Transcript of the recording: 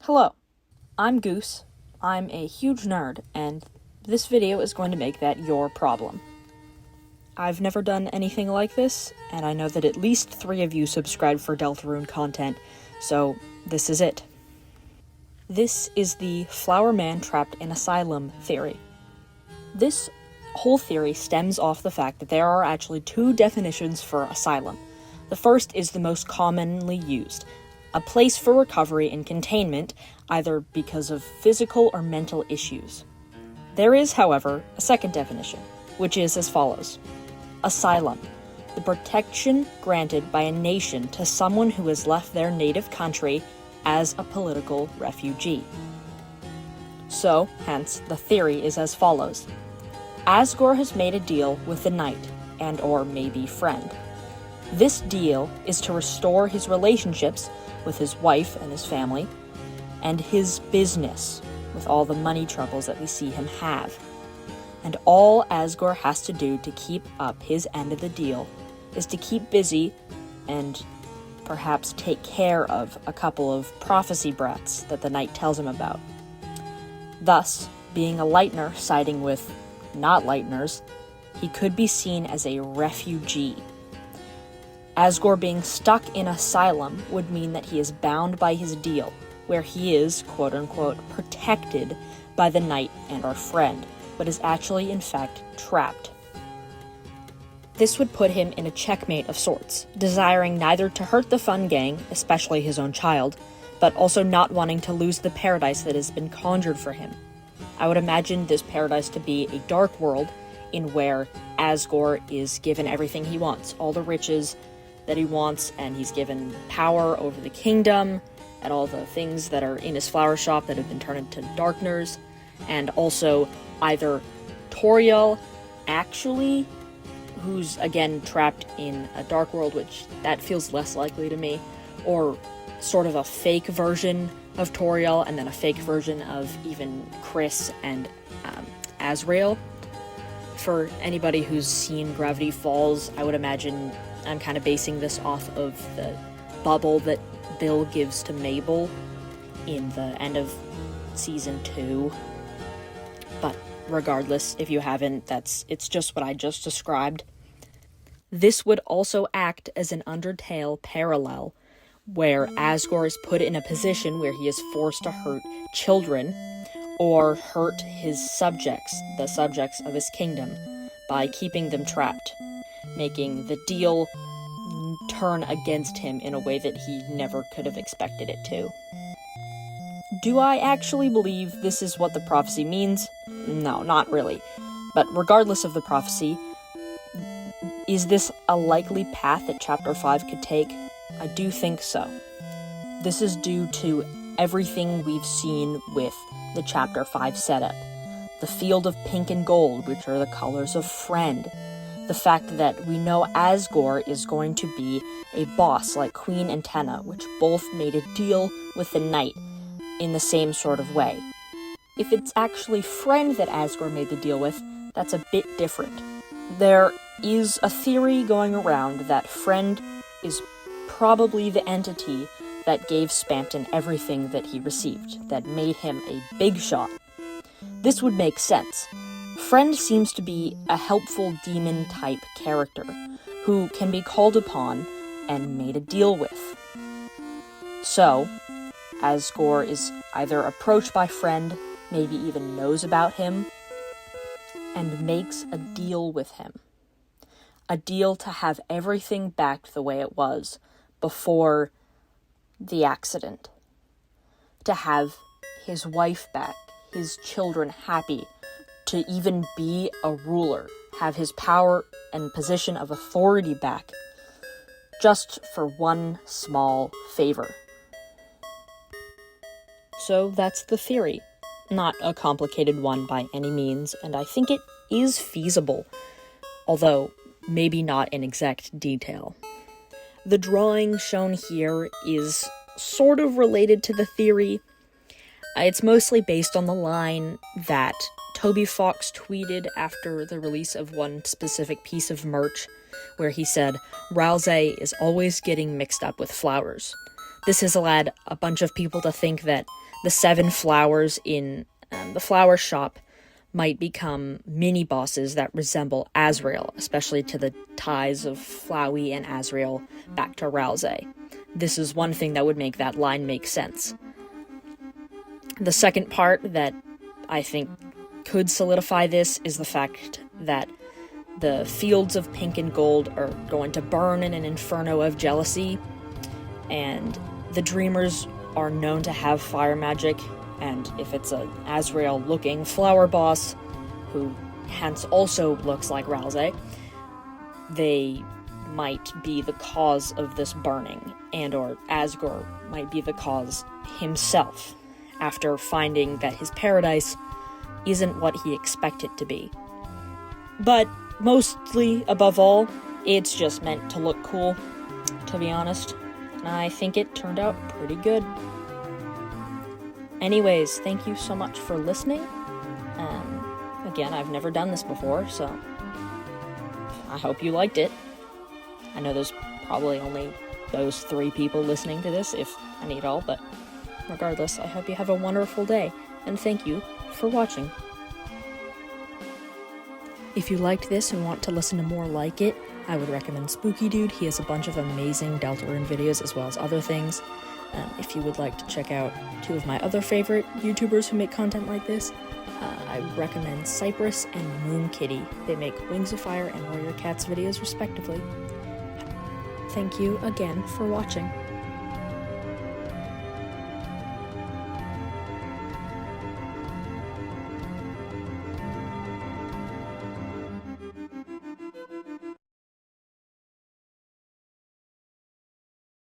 Hello, I'm Goose. I'm a huge nerd, and this video is going to make that your problem. I've never done anything like this, and I know that at least 3 of you subscribe for Deltarune content, so this is it. This is the Flower Man Trapped in Asylum theory. This whole theory stems off the fact that there are actually 2 definitions for asylum. The first is the most commonly used, a place for recovery and containment, either because of physical or mental issues. There is, however, a second definition, which is as follows. Asylum, the protection granted by a nation to someone who has left their native country as a political refugee. So, hence, the theory is as follows. Asgore has made a deal with the knight, and or maybe friend. This deal is to restore his relationships with his wife and his family, and his business, with all the money troubles that we see him have. And all Asgore has to do to keep up his end of the deal is to keep busy and perhaps take care of a couple of prophecy brats that the knight tells him about. Thus, being a Lightner siding with not Lightners, he could be seen as a refugee. Asgore being stuck in asylum would mean that he is bound by his deal, where he is, quote-unquote, protected by the knight and our friend, but is actually, in fact, trapped. This would put him in a checkmate of sorts, desiring neither to hurt the fun gang, especially his own child, but also not wanting to lose the paradise that has been conjured for him. I would imagine this paradise to be a dark world in where Asgore is given everything he wants, all the riches that he wants, and he's given power over the kingdom, and all the things that are in his flower shop that have been turned into darkners, and also either Toriel, actually, who's again trapped in a dark world, which that feels less likely to me, or sort of a fake version of Toriel, and then a fake version of even Chris and Azrael. For anybody who's seen Gravity Falls, I would imagine I'm kind of basing this off of the bubble that Bill gives to Mabel in the end of season 2. But regardless, if you haven't, it's just what I just described. This would also act as an Undertale parallel, where Asgore is put in a position where he is forced to hurt children, or hurt his subjects, the subjects of his kingdom, by keeping them trapped, making the deal turn against him in a way that he never could have expected it to. Do I actually believe this is what the prophecy means? No, not really. But regardless of the prophecy, is this a likely path that Chapter 5 could take? I do think so. This is due to everything we've seen with the Chapter 5 setup. The field of pink and gold, which are the colors of friend. The fact that we know Asgore is going to be a boss like Queen and Tenna, which both made a deal with the knight in the same sort of way. If it's actually friend that Asgore made the deal with, that's a bit different. There is a theory going around that friend is probably the entity that gave Spamton everything that he received, that made him a big shot. This would make sense. Friend seems to be a helpful demon-type character, who can be called upon and made a deal with. So, Asgore is either approached by Friend, maybe even knows about him, and makes a deal with him. A deal to have everything back the way it was before the accident. To have his wife back, his children happy, to even be a ruler, have his power and position of authority back, just for one small favor. So that's the theory. Not a complicated one by any means, and I think it is feasible, although maybe not in exact detail. The drawing shown here is sort of related to the theory. It's mostly based on the line that Toby Fox tweeted after the release of one specific piece of merch, where he said, "Ralsei is always getting mixed up with flowers." This has led a bunch of people to think that the 7 flowers in the flower shop might become mini-bosses that resemble Azrael, especially to the ties of Flowey and Azrael back to Ralsei. This is one thing that would make that line make sense. The second part that I think could solidify this is the fact that the fields of pink and gold are going to burn in an inferno of jealousy, and the Dreamers are known to have fire magic, and if it's an Azrael-looking flower boss, who hence also looks like Ralsei, they might be the cause of this burning, and or Asgore might be the cause himself, after finding that his paradise isn't what he expected it to be. But mostly, above all, it's just meant to look cool, to be honest. And I think it turned out pretty good. Anyways, thank you so much for listening. Again, I've never done this before, so I hope you liked it. I know there's probably only those 3 people listening to this, if any at all, but regardless, I hope you have a wonderful day, and thank you for watching. If you liked this and want to listen to more like it, I would recommend Spooky Dude. He has a bunch of amazing Deltarune videos as well as other things. If you would like to check out 2 of my other favorite YouTubers who make content like this, I would recommend Cypress and Moon Kitty. They make Wings of Fire and Warrior Cats videos respectively. Thank you again for watching.